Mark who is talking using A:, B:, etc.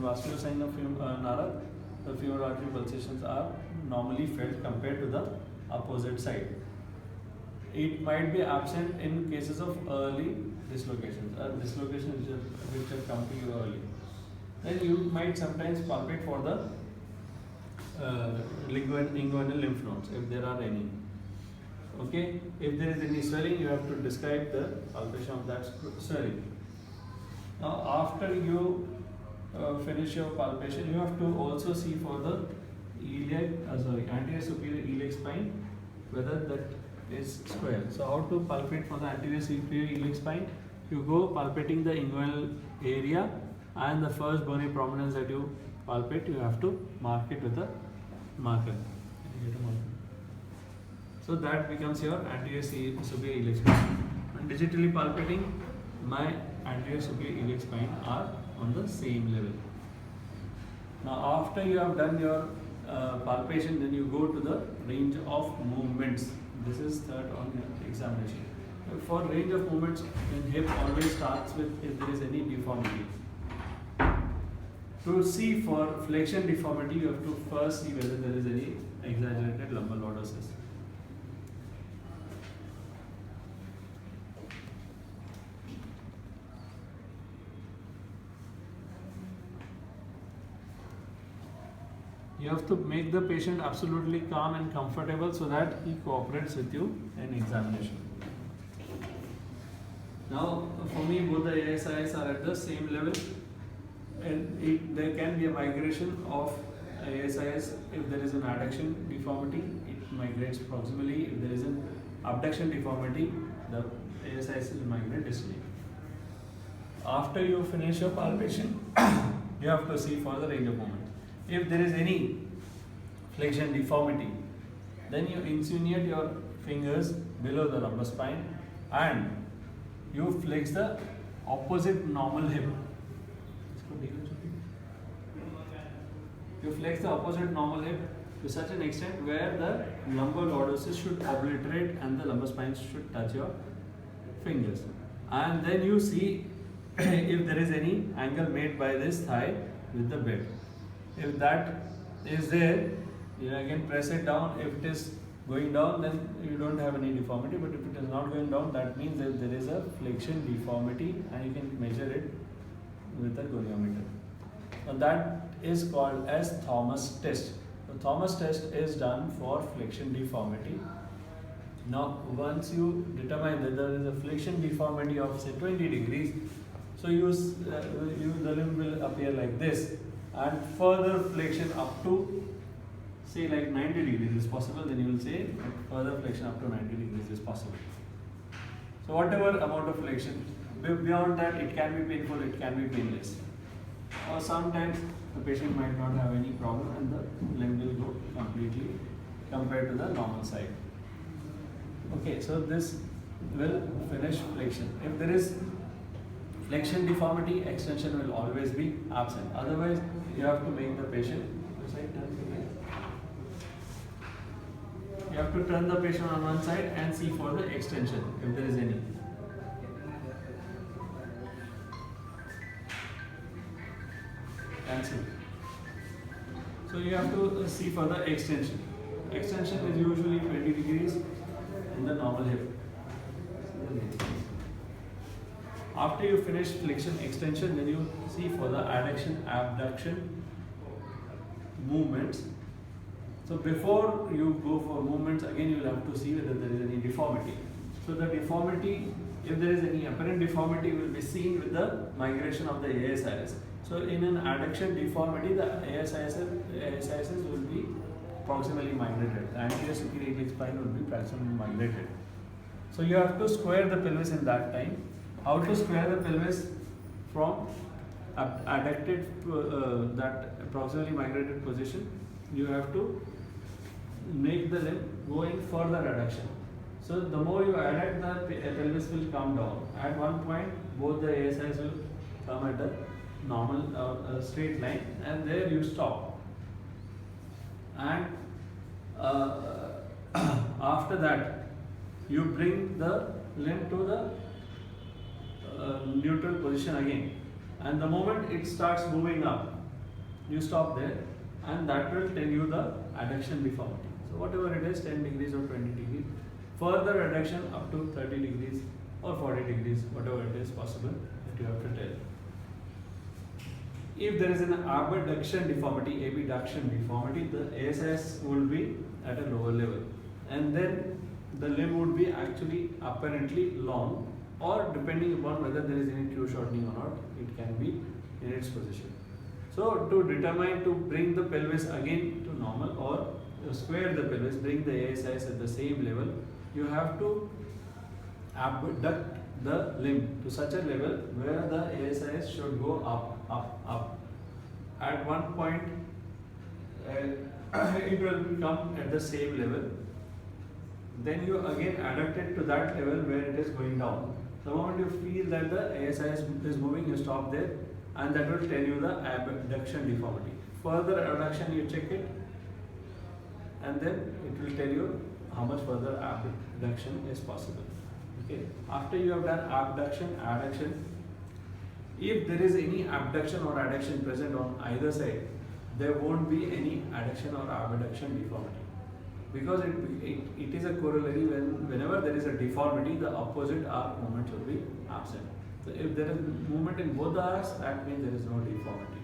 A: vascular sign of Nara, the femoral artery pulsations are normally felt compared to the opposite side. It might be absent in cases of early dislocations, dislocations which have come to you early. Then you might sometimes palpate for the inguinal lymph nodes if there are any. Okay, if there is any swelling, you have to describe the palpation of that swelling. Now, after you finish your palpation, you have to also see for the anterior superior iliac spine whether that is square. So, how to palpate for the anterior superior iliac spine? You go palpating the inguinal area, and the first bony prominence that you palpate, you have to mark it with a marker. So that becomes your anterior superior iliac spine. And digitally palpating, my anterior superior iliac spine are on the same level. Now, after you have done your palpation, then you go to the range of movements. This is third on your examination. For range of movements, then hip always starts with if there is any deformity. To see for flexion deformity, you have to first see whether there is any exaggerated lumbar lordosis. You have to make the patient absolutely calm and comfortable so that he cooperates with you in examination. Now, for me, both the ASIs are at the same level, and there can be a migration of ASIs. If there is an adduction deformity, it migrates proximally. If there is an abduction deformity, the ASIs will migrate distally. After you finish your palpation, you have to see for the range of movement. If there is any flexion deformity, then you insinuate your fingers below the lumbar spine and you flex the opposite normal hip. You flex the opposite normal hip to such an extent where the lumbar lordosis should obliterate and the lumbar spine should touch your fingers. And then you see if there is any angle made by this thigh with the bed. If that is there, you again press it down. If it is going down, then you don't have any deformity. But if it is not going down, that means that there is a flexion deformity, and you can measure it with a goniometer. Now that is called as Thomas test. The Thomas test is done for flexion deformity. Now, once you determine that there is a flexion deformity of say 20 degrees, so the limb will appear like this. And further flexion up to say like 90 degrees is possible, then you will say further flexion up to 90 degrees is possible. So whatever amount of flexion, beyond that it can be painful, it can be painless. Or sometimes the patient might not have any problem and the limb will go completely compared to the normal side. Okay, so this will finish flexion. If there is flexion deformity, extension will always be absent. Otherwise, you have to make the patient you have to turn the patient on one side and see for the extension if there is any. And see. So you have to see for the extension. Extension is usually 20 degrees in the normal hip. After you finish flexion extension, then you see for the adduction, abduction movements. So before you go for movements, again you will have to see whether there is any deformity. So the deformity, if there is any apparent deformity, will be seen with the migration of the ASIs. So in an adduction deformity, the ASIs will be proximally migrated. The anterior superior iliac spine will be proximally migrated. So you have to square the pelvis in that time. How to square the pelvis from adducted that proximally migrated position? You have to make the limb go in further adduction. So the more you adduct, the pelvis will come down. At one point, both the ASIs will come at the normal straight line, and there you stop. And after that, you bring the limb to the neutral position again, and the moment it starts moving up, you stop there, and that will tell you the adduction deformity. So whatever it is, 10 degrees or 20 degrees, further adduction up to 30 degrees or 40 degrees, whatever it is possible that you have to tell. If there is an abduction deformity, abduction deformity, the ASIS will be at a lower level, and then the limb would be actually apparently long, or depending upon whether there is any true shortening or not, it can be in its position. So to determine, to bring the pelvis again to normal, or square the pelvis, bring the ASIS at the same level, you have to abduct the limb to such a level where the ASIS should go up. At one point, it will come at the same level. Then you again adduct it to that level where it is going down. The moment you feel that the ASIS is moving, you stop there, and that will tell you the abduction deformity. Further adduction, you check it, and then it will tell you how much further abduction is possible. Okay. After you have done abduction, adduction, if there is any abduction or adduction present on either side, there won't be any adduction or abduction deformity, because it is a corollary. Whenever there is a deformity, the opposite arc movement will be absent. So if there is movement in both the arcs, that means there is no deformity.